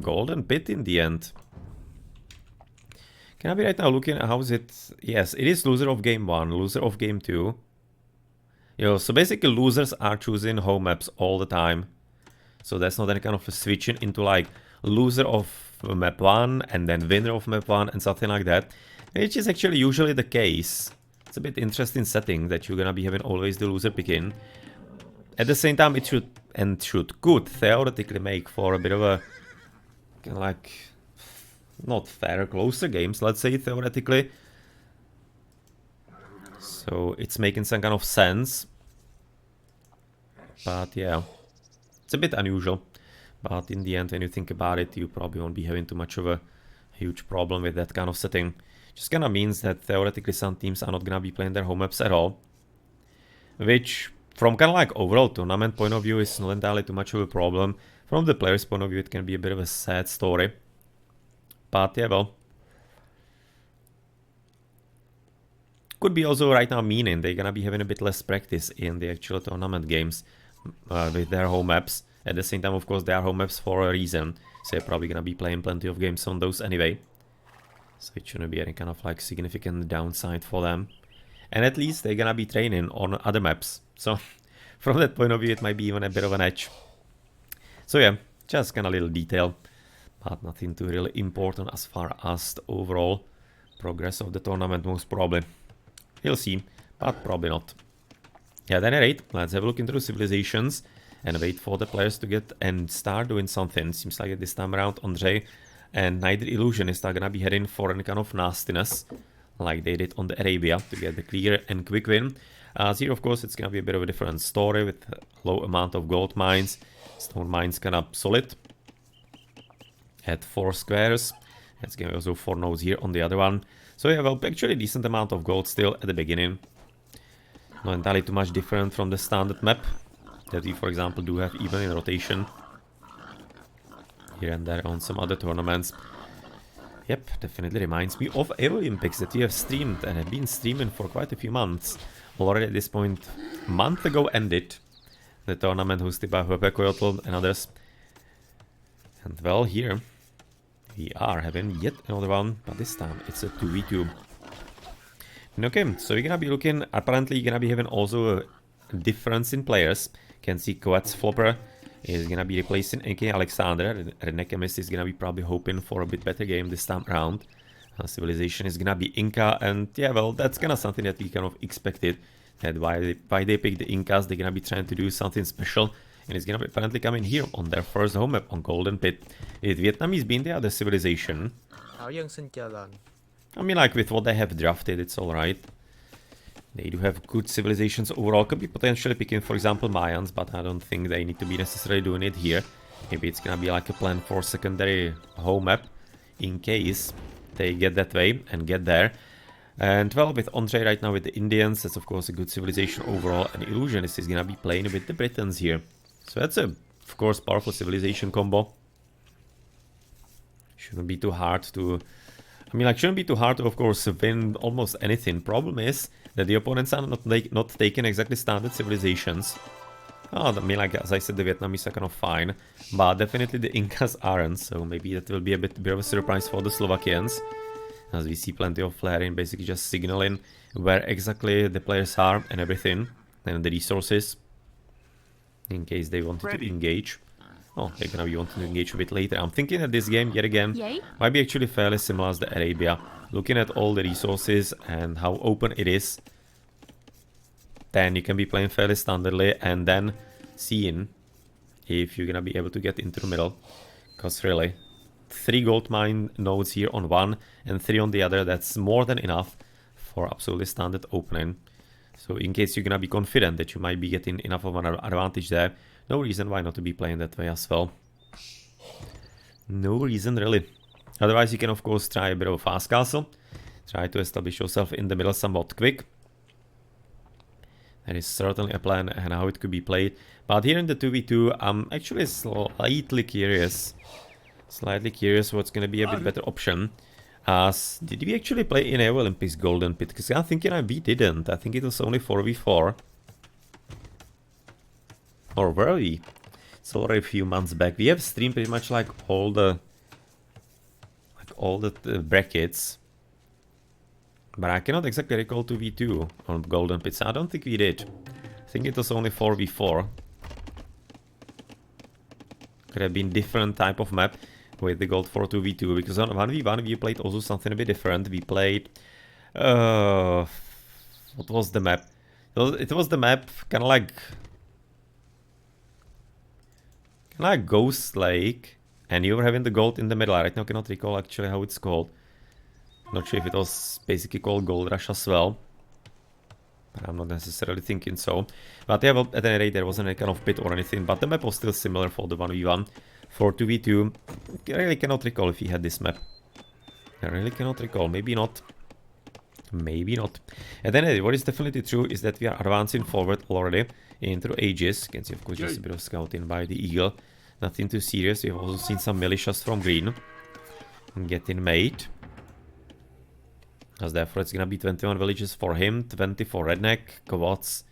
Golden Pit in the end. Can I be right now looking at how is it? Yes, it is loser of game 1, loser of game 2. So basically losers are choosing home maps all the time. So that's not any kind of a switching into like loser of map 1 and then winner of map 1 and something like that. Which is actually usually the case. It's a bit interesting setting that you're gonna be having always the loser picking. At the same time, it could theoretically make for a bit of a kind of like not fair, closer games, let's say theoretically. So it's making some kind of sense. But yeah, it's a bit unusual. But in the end, when you think about it, you probably won't be having too much of a huge problem with that kind of setting. Just kind of means that theoretically some teams are not gonna be playing their home maps at all. Which, from kind of like overall tournament point of view, is not entirely too much of a problem. From the player's point of view, it can be a bit of a sad story. But yeah, well. Could be also right now meaning they're gonna be having a bit less practice in the actual tournament games with their home maps. At the same time, of course, they are home maps for a reason. So they're probably gonna be playing plenty of games on those anyway. So it shouldn't be any kind of like significant downside for them. And at least they're gonna be training on other maps. So from that point of view, it might be even a bit of an edge. So yeah, just kind of little detail. But nothing too really important as far as the overall progress of the tournament, most probably. We'll see, but probably not. Yeah, then at 8, let's have a look into the Civilisations and wait for the players to get and start doing something. Seems like this time around Andre and neither Illusionist are gonna be heading for any kind of nastiness like they did on the Arabia to get the clear and quick win. Here, of course, it's gonna be a bit of a different story with a low amount of gold mines. Stone mines kind of solid at 4 squares. It's gonna be also 4 nodes here on the other one. So yeah, well, actually decent amount of gold still at the beginning. Not entirely too much different from the standard map that we, for example, do have even in rotation. Here and there on some other tournaments. Yep, definitely reminds me of Olympics that we have streamed and have been streaming for quite a few months. Already at this point, a month ago ended. The tournament hosted by Coyotl and others. And well, here we are having yet another one, but this time it's a 2v2. Okay, so we're gonna be looking, apparently you're gonna be having also a difference in players. Can see quadsflopper is gonna be replacing AK Alexander. Redneckchemist is gonna be probably hoping for a bit better game this time around. Civilization is gonna be Inca, and yeah, well, that's kind of something that we kind of expected. That why they picked the Incas, they're gonna be trying to do something special. And it's gonna be apparently coming here on their first home map on Golden Pit. With Vietnamese being the other civilization. I mean, like with what they have drafted, it's alright. They do have good civilizations overall. Could be potentially picking, for example, Mayans, but I don't think they need to be necessarily doing it here. Maybe it's gonna be like a plan for secondary home map in case they get that way and get there. And well, with Andre right now with the Indians, that's of course a good civilization overall. And Illusionist is gonna be playing with the Britons here. So that's a, of course, powerful civilization combo. Shouldn't be too hard to... I mean, like, shouldn't be too hard to, of course, win almost anything. Problem is that the opponents are not taking exactly standard civilizations. Oh, I mean, like, as I said, the Vietnamese are kind of fine. But definitely the Incas aren't, so maybe that will be a bit of a surprise for the Slovakians. As we see plenty of flaring, basically just signaling where exactly the players are and everything. And the resources. In case they wanted to engage. Oh, they're gonna be wanting to engage a bit later. I'm thinking that this game, yet again, might be actually fairly similar as the Arabia. Looking at all the resources and how open it is, then you can be playing fairly standardly and then seeing if you're gonna be able to get into the middle. Because really, 3 gold mine nodes here on one and 3 on the other, that's more than enough for absolutely standard opening. So in case you're gonna be confident that you might be getting enough of an advantage there, no reason why not to be playing that way as well. No reason really. Otherwise you can of course try a bit of a fast castle. Try to establish yourself in the middle somewhat quick. That is certainly a plan and how it could be played. But here in the 2v2 I'm actually slightly curious. What's gonna be a bit better option. Did we actually play in EVO Olympics Golden Pit? Because I'm thinking we didn't. I think it was only 4v4. Or were we? It's already a few months back. We have streamed pretty much like all the brackets. But I cannot exactly recall 2v2 on Golden Pizza. I don't think we did. I think it was only 4v4. Could have been different type of map with the gold for 2v2. Because on 1v1 we played also something a bit different. We played... what was the map? It was the map kind of like Ghost Lake. And you were having the gold in the middle. I right now cannot recall actually how it's called. Not sure if it was basically called Gold Rush as well. But I'm not necessarily thinking so. But yeah, well, at any rate, there wasn't any kind of pit or anything. But the map was still similar for the 1v1. For 2v2, I really cannot recall if he had this map. I really cannot recall. Maybe not. Maybe not. At any rate, what is definitely true is that we are advancing forward already into ages. You can see, of course, just a bit of scouting by the Eagle. Nothing too serious. We've also seen some militias from green getting made. As therefore it's gonna be 21 villages for him, 20 for Redneck, Quads,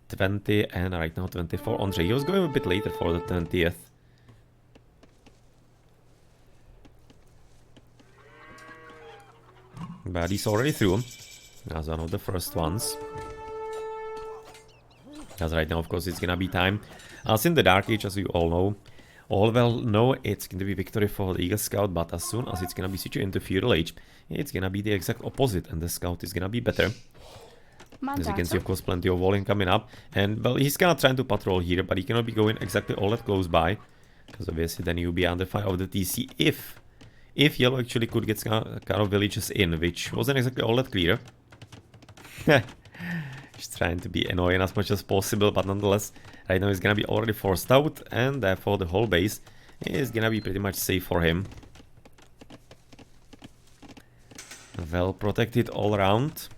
20, and right now 24 Andre. He was going a bit later for the 20th. But he's already through, as one of the first ones. As right now, of course, it's gonna be time. As in the Dark Age, as you all know, it's going to be victory for the Eagle Scout, but as soon as it's going to be situated into Feudal Age, it's going to be the exact opposite, and the Scout is going to be better. As you can see, of course, plenty of walling coming up, and well, he's kind of trying to patrol here, but he cannot be going exactly all that close by, because obviously then he'll be under fire of the TC if Yellow actually could get kind of villages in, which wasn't exactly all that clear. Just trying to be annoying as much as possible, but nonetheless, right now he's gonna be already forced out, and therefore the whole base is gonna be pretty much safe for him. Well protected all around.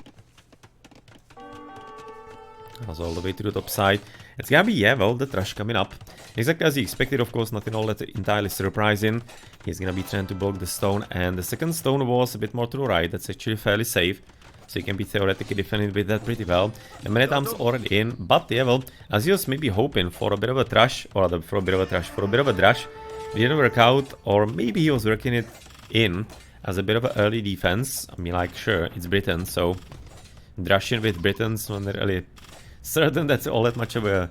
As all the way to the top side. It's gonna be, yeah, well, the trash coming up. Exactly as he expected, of course, nothing all that entirely surprising. He's gonna be trying to block the stone, and the second stone was a bit more to the right. That's actually fairly safe. So you can be theoretically defended with that pretty well. And Manetham's already in, but yeah, well, as he was maybe hoping for a bit of a trash, or for a bit of a drash, it didn't work out, or maybe he was working it in as a bit of an early defense. I mean, like, sure, it's Britain, so drashing with Britons, not really certain that's all that much of a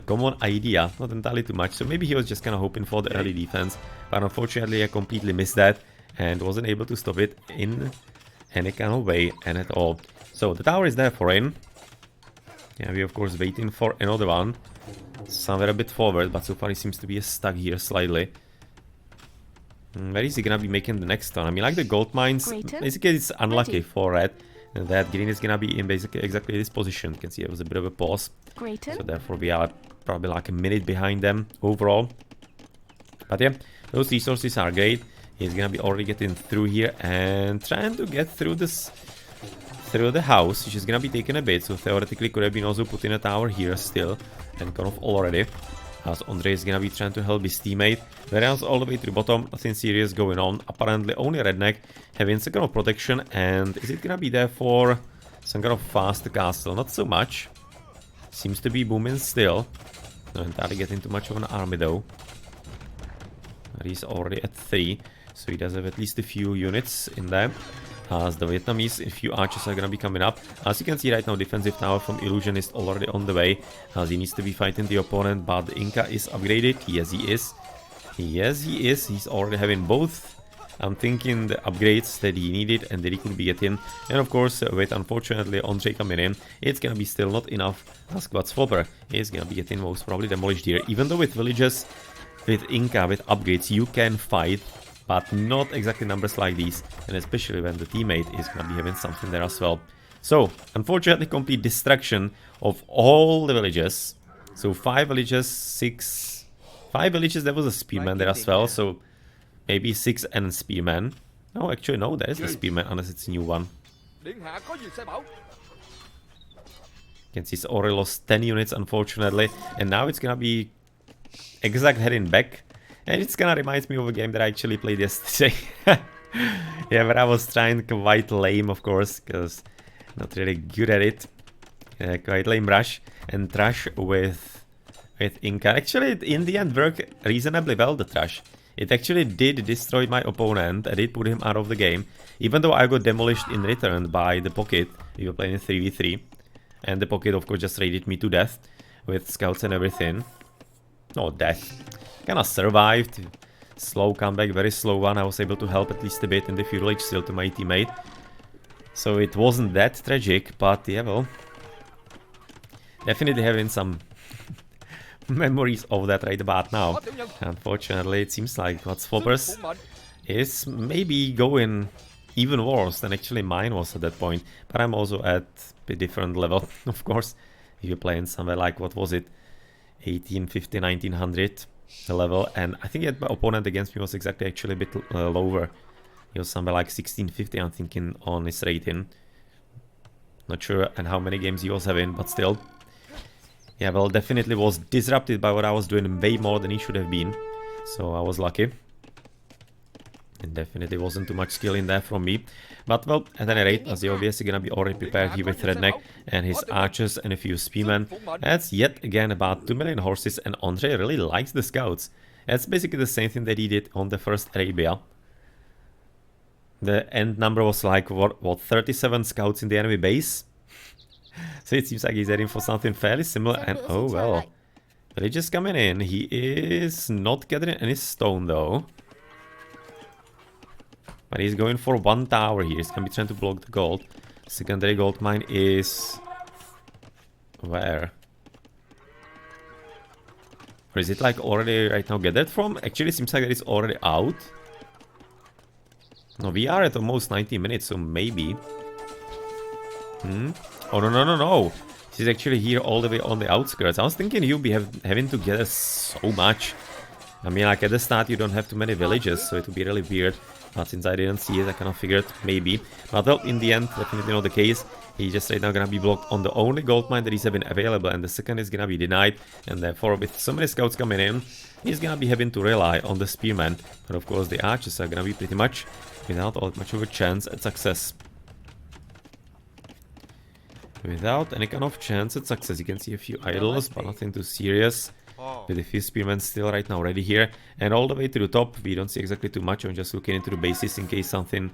common idea, not entirely too much. So maybe he was just kind of hoping for the early defense, but unfortunately I completely missed that and wasn't able to stop it in any kind of way and at all. So the tower is there for him. Yeah, we of course waiting for another one somewhere a bit forward, but so far he seems to be stuck here slightly. Where is he gonna be making the next one? I mean, like the gold mines, basically it's unlucky for red that green is gonna be in basically exactly this position. You can see it was a bit of a pause, so therefore we are probably like a minute behind them overall. But yeah, those resources are great. He's gonna be already getting through here and trying to get through this, through the house, which is gonna be taking a bit. So theoretically could have been also put in a tower here still, and kind of already. As Andre is gonna be trying to help his teammate. Whereas all the way to the bottom, nothing serious going on. Apparently only Redneck having some kind of protection, and is it gonna be there for some kind of fast castle? Not so much. Seems to be booming still. Not entirely getting too much of an army though. He's already at 3. So he does have at least a few units in there. As the Vietnamese, a few archers are gonna be coming up. As you can see right now, defensive tower from Illusionist already on the way. As he needs to be fighting the opponent, but the Inca is upgraded. Yes, he is. Yes, he is. He's already having both. I'm thinking the upgrades that he needed and that he could be getting. And of course, with unfortunately Andre coming in, it's gonna be still not enough. As quadsflopper is gonna be getting most probably demolished here. Even though with villages, with Inca, with upgrades, you can fight, but not exactly numbers like these, and especially when the teammate is gonna be having something there as well. So, unfortunately, complete destruction of all the villages. So 5 villages, 5 villages, there was a spearman there as well, so maybe 6 and spearman. No, actually no, there is a spearman, unless it's a new one. You can see it's already lost 10 units, unfortunately, and now it's gonna be exact heading back. And it's kinda reminds me of a game that I actually played yesterday. Yeah, but I was trying quite lame, of course, because not really good at it. Quite lame rush and trash with with Inca. Actually, it in the end worked reasonably well, the trash. It actually did destroy my opponent and did put him out of the game. Even though I got demolished in return by the pocket. We were playing 3v3. And the pocket, of course, just raided me to death. With scouts and everything. No, death. Kinda survived. Slow comeback, very slow one. I was able to help at least a bit in the Feudal Age still to my teammate. So it wasn't that tragic, but yeah, well. Definitely having some memories of that right about now. Unfortunately, it seems like quadsfloppers is maybe going even worse than actually mine was at that point. But I'm also at a different level, of course. If you're playing somewhere like, what was it? 1850, 1900 level. And I think my opponent against me was exactly actually a bit lower. He was somewhere like 1650, I'm thinking, on his rating. Not sure and how many games he was having, but still. Yeah, well, definitely was disrupted by what I was doing way more than he should have been. So I was lucky. And definitely wasn't too much skill in there from me. But well, at any rate, as you're obviously gonna be already prepared here with Redneck and his archers and a few spearmen. That's yet again about 2 million horses, and Andre really likes the scouts. That's basically the same thing that he did on the first Arabia. The end number was like, what 37 scouts in the enemy base? So it seems like he's heading for something fairly similar, and oh well. Villagers coming in. He is not gathering any stone though. But he's going for one tower here. He's gonna be trying to block the gold. Secondary gold mine is... where? Or is it like already right now gathered from? Actually it seems like it's already out. No, we are at almost 90 minutes, so maybe. Oh, no. She's actually here all the way on the outskirts. I was thinking you'll be having to gather so much. I mean, like at the start you don't have too many villages, so it would be really weird. But since I didn't see it, I kind of figured maybe. But well, in the end, definitely not the case. He's just right now gonna be blocked on the only gold mine that he's having available, and the second is gonna be denied. And therefore, with so many scouts coming in, he's gonna be having to rely on the spearmen. But of course, the archers are gonna be pretty much without all much of a chance at success. Without any kind of chance at success. You can see a few idols, but nothing too serious. With a few spearmen still right now ready here. And all the way to the top, we don't see exactly too much. I'm just looking into the bases in case something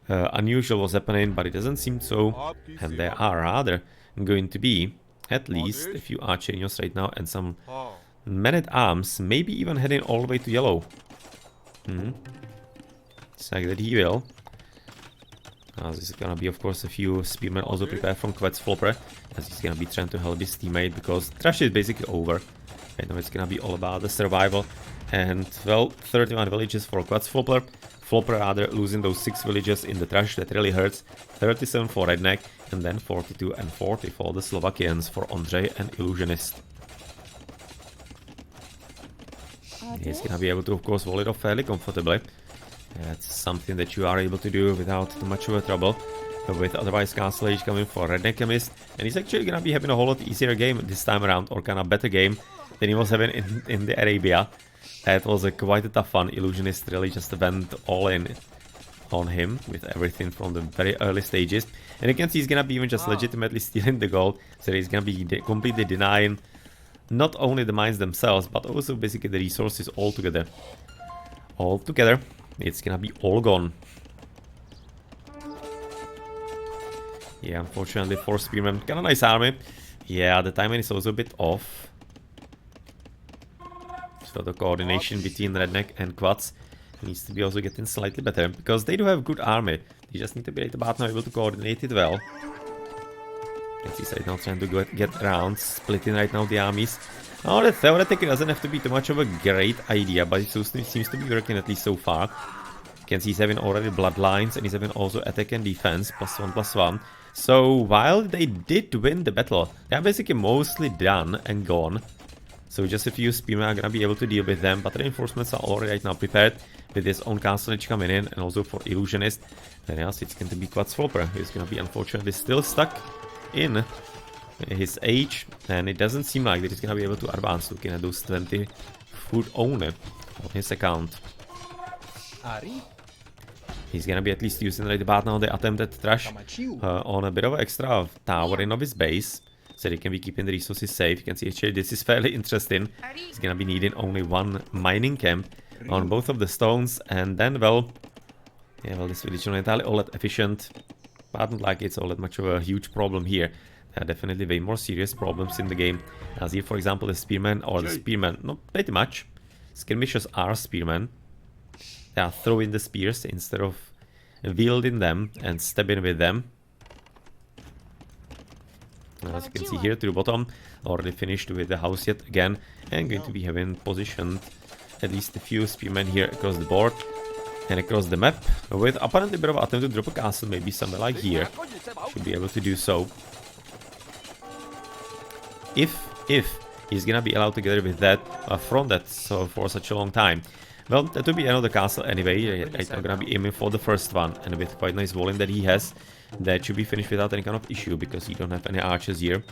unusual was happening, but it doesn't seem so. And there are rather going to be at least a few archers right now and some men-at-arms, maybe even heading all the way to yellow. It's like that he will. This is gonna be, of course, a few spearmen also prepared from quadsflopper, as he's gonna be trying to help his teammate, because trash is basically over. Right now it's gonna be all about the survival. And, well, 31 villages for quadsflopper. Flopper rather losing those 6 villages in the trash, that really hurts. 37 for Redneck, and then 42 and 40 for the Slovakians, for Andre and Illusionist. He's gonna be able to, of course, wall it off fairly comfortably. That's something that you are able to do without too much of a trouble. With otherwise Castle Age coming for redneckchemist, and he's actually gonna be having a whole lot easier game this time around, or kind of better game than he was having in the Arabia. That was quite a tough one. Illusionist really just went all in on him with everything from the very early stages, and you can see he's gonna be even just legitimately stealing the gold, so he's gonna be completely denying not only the mines themselves, but also basically the resources altogether. Altogether, it's gonna be all gone. Yeah, unfortunately for spearmen, kinda nice army. Yeah, the timing is also a bit off. So the coordination between Redneck and Quads needs to be also getting slightly better, because they do have good army. They just need to be right about now able to coordinate it well. As he's right now trying to get around, splitting right now the armies. Oh, that theoretically doesn't have to be too much of a great idea, but it seems to be working at least so far. You can see he's having already bloodlines, and he's having also attack and defense, +1/+1. So while they did win the battle, they're basically mostly done and gone. So just a few spearmen are gonna be able to deal with them, but reinforcements are already right now prepared with his own castle edge coming in, and also for Illusionist. Then else it's going to be quadsflopper, who's gonna be unfortunately still stuck in his age, and it doesn't seem like that he's gonna be able to advance, looking at those 20 food only on his account. He's gonna be at least using right about now the attempted trash on a bit of an extra tower in of his base. so they can be keeping the resources safe. You can see actually this is fairly interesting. It's gonna be needing only one mining camp on both of the stones, and then, well, yeah, well, this village is not entirely all that efficient, but I don't like it's all that much of a huge problem here. There are definitely way more serious problems in the game. As here, for example, the spearmen, or the spearmen, not pretty much. Skirmishers are spearmen. They are throwing the spears instead of wielding them and stabbing with them. As you can see here to the bottom, already finished with the house yet again, and going to be having positioned at least a few spearmen here across the board and across the map, with apparently a bit of attempt to drop a castle, maybe somewhere like here. Should be able to do so. If he's gonna be allowed together with that front that's for such a long time. Well, that would be another castle anyway. I'm gonna be aiming for the first one, and with quite nice volume that he has, that should be finished without any kind of issue, because you don't have any archers here.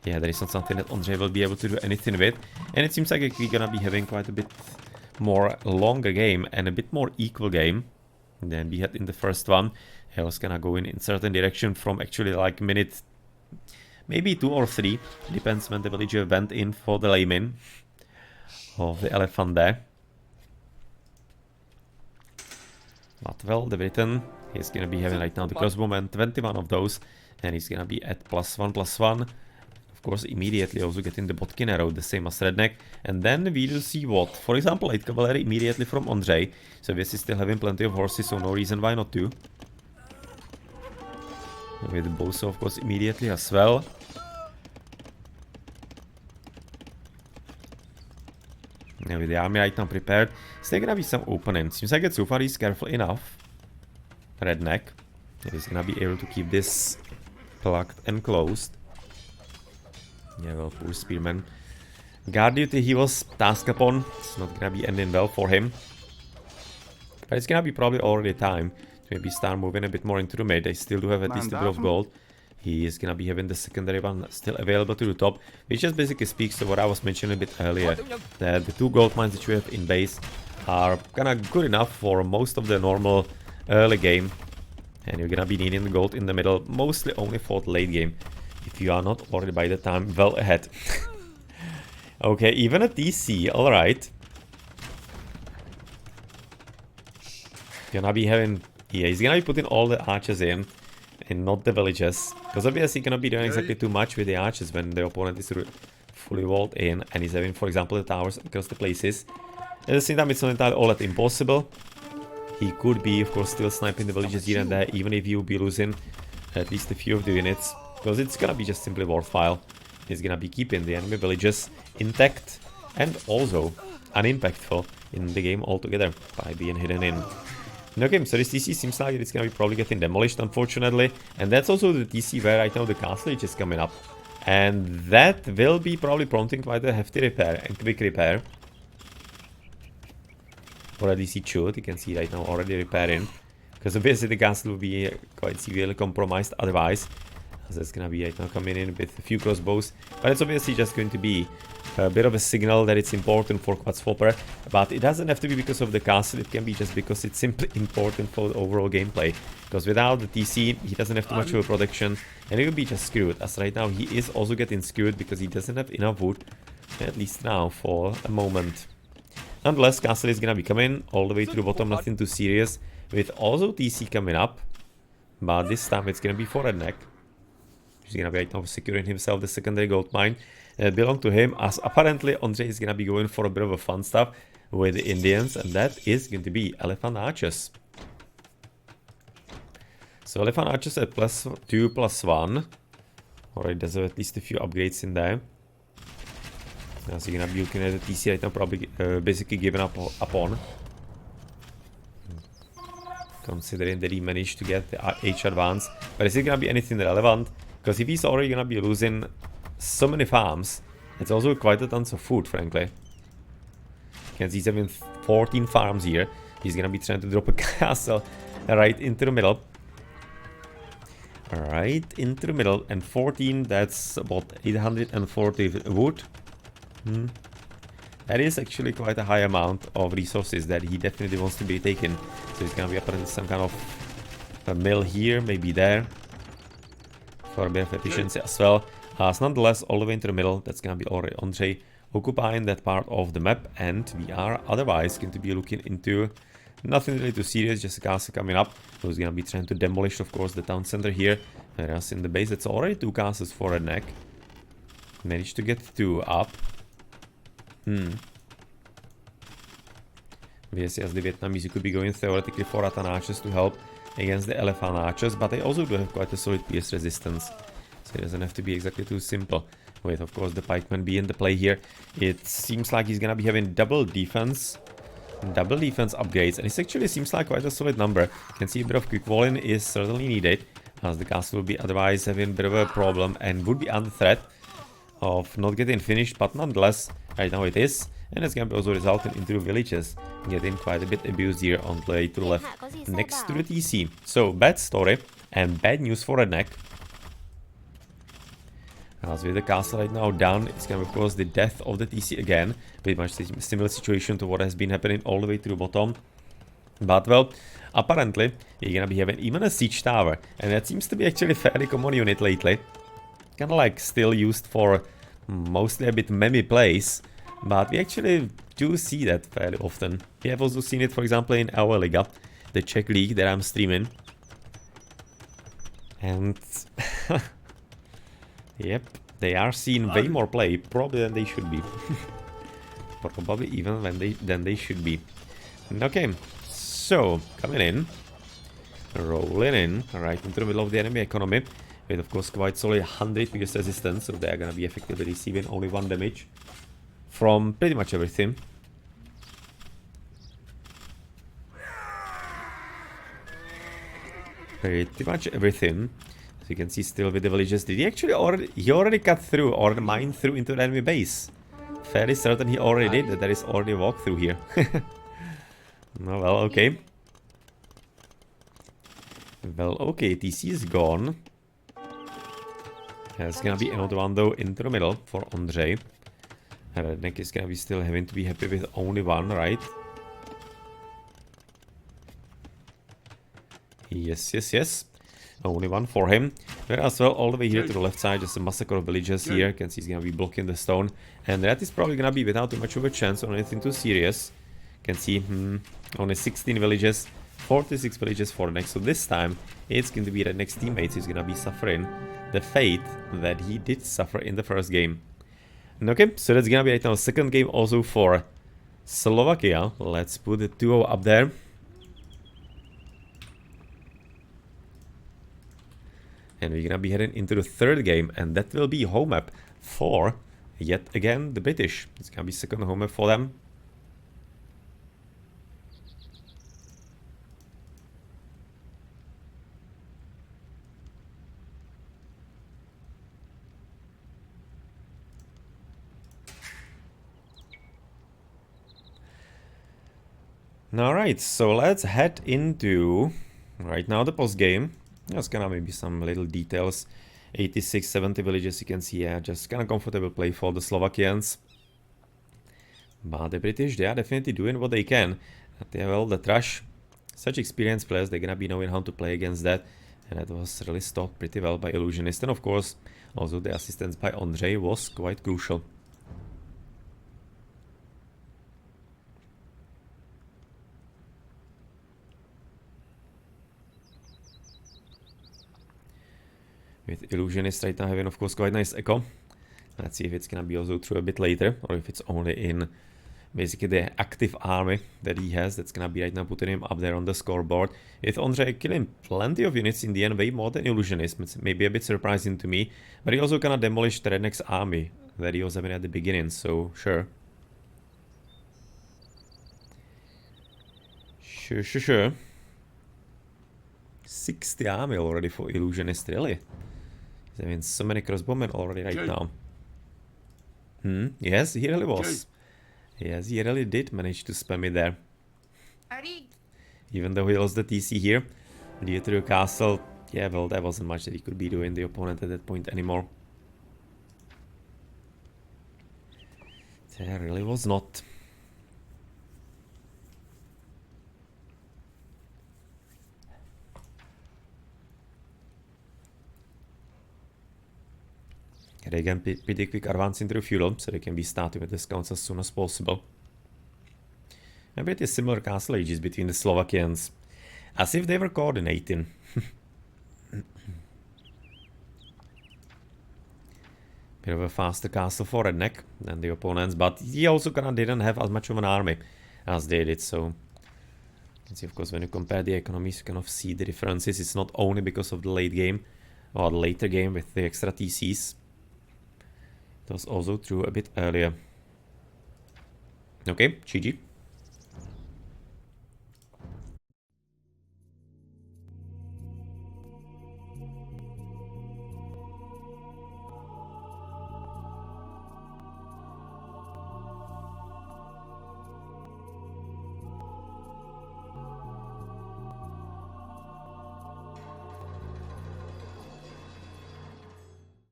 Yeah, that is not something that Ondřej will be able to do anything with, and it seems like we're gonna be having quite a bit more longer game and a bit more equal game than we had in the first one. I was gonna go in certain direction from actually like minute maybe 2 or 3, depends when the villager went in for the layman of the elephant there. But well, the Briton, he's gonna be having right now the crossbowman, 21 of those, and he's gonna be at +1/+1. Of course, immediately also getting the Botkin arrow, the same as Redneck, and then we will see what. For example, light cavalry immediately from Ondřej, so this is still having plenty of horses, so no reason why not to. With bows, of course, immediately as well. Now with the army right now prepared, is there gonna be some openings? Seems like so far he's careful enough. Redneck. He's gonna be able to keep this plugged and closed. Yeah, well, poor spearman. Guard duty he was tasked upon. It's not gonna be ending well for him. But it's gonna be probably already time to maybe start moving a bit more into the mid. They still do have at least a bit of gold. He is gonna be having the secondary one still available to the top, which just basically speaks to what I was mentioning a bit earlier, that the 2 gold mines that you have in base are kinda good enough for most of the normal early game, and you're gonna be needing the gold in the middle, mostly only for the late game, if you are not already by the time well ahead. Okay, even a TC, alright. Gonna be having, yeah, he's gonna be putting all the archers in, and not the villages, because obviously he cannot be doing exactly too much with the archers when the opponent is fully walled in and he's having, for example, the towers across the places. At the same time, it's not entirely all that impossible. He could be, of course, still sniping the villages here and there, even if you'll be losing at least a few of the units, because it's gonna be just simply worthwhile. He's gonna be keeping the enemy villages intact and also unimpactful in the game altogether by being hidden in. Okay, so this TC seems like it's gonna be probably getting demolished, unfortunately, and that's also the TC where right now the castle is coming up, and that will be probably prompting quite a hefty repair and quick repair. Or at least it should. You can see right now already repairing, because obviously the castle will be quite severely compromised otherwise. So it's gonna be right now coming in with a few crossbows, but it's obviously just going to be a bit of a signal that it's important for quadsflopper, but it doesn't have to be because of the castle, it can be just because it's simply important for the overall gameplay, because without the TC he doesn't have too much of a protection and he will be just screwed, as right now he is also getting screwed because he doesn't have enough wood, at least now for a moment. Nonetheless, castle is gonna be coming all the way to the bottom, nothing too serious, with also TC coming up, but this time it's gonna be for Redneck. He's gonna be right now securing himself the secondary gold mine that belong to him, as apparently Ondřej is gonna be going for a bit of a fun stuff with the Indians, and that is going to be elephant archers. So elephant archers at +2/+1. Alright, there's at least a few upgrades in there. As you're gonna be looking at the TC right now, probably basically given up upon. Considering that he managed to get the H advance. But is it gonna be anything relevant? Because if he's already gonna be losing so many farms, it's also quite a tons of food, frankly. You can see he's having 14 farms here. He's gonna be trying to drop a castle right into the middle. Right into the middle, and 14, that's about 840 wood. That is actually quite a high amount of resources that he definitely wants to be taken. So it's gonna be apparently some kind of a mill here, maybe there. for a bit of efficiency as well. Nonetheless, all the way into the middle, that's gonna be already Ondřej occupying that part of the map, and we are otherwise going to be looking into nothing really too serious, just a castle coming up who's gonna be trying to demolish, of course, the town center here. Whereas in the base, it's already 2 castles for Redneck. Managed to get 2 up. Yes, as the Vietnamese, you could be going theoretically for Ratan archers to help against the elephant archers, but they also do have quite a solid pierce resistance, so it doesn't have to be exactly too simple. With, of course, the pikeman being the play here, it seems like he's gonna be having double defense upgrades, and it actually seems like quite a solid number. You can see a bit of quick walling is certainly needed, as the castle will be otherwise having a bit of a problem and would be under threat of not getting finished, but nonetheless, right now it is, and it's gonna be also resulting into villages getting quite a bit abused here on the way to the left, next to the TC. So, bad story, and bad news for Redneck. As with the castle right now done, it's gonna be, of course, the death of the TC again. Pretty much similar situation to what has been happening all the way to the bottom. But, well, apparently, you're gonna be having even a siege tower, and that seems to be actually a fairly common unit lately. Kinda like still used for mostly a bit meme plays, but we actually do see that fairly often. We have also seen it, for example, in our Liga, the Czech league that I'm streaming. And yep, they are seeing way more play, probably than they should be. Probably even than they should be. Okay, so coming in, rolling in right into the middle of the enemy economy, with of course quite solid 100 pierce resistance, so they're gonna be effectively receiving only 1 damage from pretty much everything. Pretty much everything. As you can see, still with the villagers, did he actually already cut through or mine through into the enemy base? Fairly certain he already did, that there is already a walkthrough here. Oh, well, okay. Well, okay, TC is gone. There's gonna be another one though into the middle for Ondřej. Redneck is gonna be still having to be happy with only 1, right? Yes, yes, yes. Only 1 for him. Whereas well, all the way here to the left side, just a massacre of villagers here. You can see he's gonna be blocking the stone. And that is probably gonna be without too much of a chance on anything too serious. You can see only 16 villages, 46 villages for Redneck. So this time, it's going to be Redneck's teammates who's gonna be suffering the fate that he did suffer in the first game. Okay, so that's gonna be right now second game also for Slovakia. Let's put the 2-0 up there. And we're gonna be heading into the third game, and that will be home map for, yet again, the British. It's gonna be second home map for them. Alright, so let's head into, right now, the post game. Just gonna maybe some little details. 86, 70 villages, you can see, yeah, just kind of comfortable play for the Slovakians. But the British, they are definitely doing what they can. They have all the trash. Such experienced players, they're gonna be knowing how to play against that. And that was really stopped pretty well by Illusionist. And of course, also the assistance by Ondřej was quite crucial. With Illusionist right now having, of course, quite nice echo. Let's see if it's gonna be also through a bit later, or if it's only in basically the active army that he has. That's gonna be right now putting him up there on the scoreboard. With Ondřej killing plenty of units in the end, way more than Illusionist. It's maybe a bit surprising to me, but he also kind of demolished the Redneck's army that he was having at the beginning, so sure. Sure. 60 army already for Illusionist, really? He's having so many crossbowmen already right now. Yes, he really was. Yes, he really did manage to spam it there. Even though he lost the TC here, due to the castle, yeah, well, there wasn't much that he could be doing the opponent at that point anymore. There really was not. they can pretty quick advance into the feudal, so they can be starting with discounts as soon as possible. A pretty similar castle ages between the Slovakians, as if they were coordinating. Bit of a faster castle for Redneck than the opponents, but he also kinda didn't have as much of an army as they did, so you can see, of course, when you compare the economies, you kind of see the differences. It's not only because of the late game, or the later game with the extra TCs. It was also true a bit earlier. Okay, GG.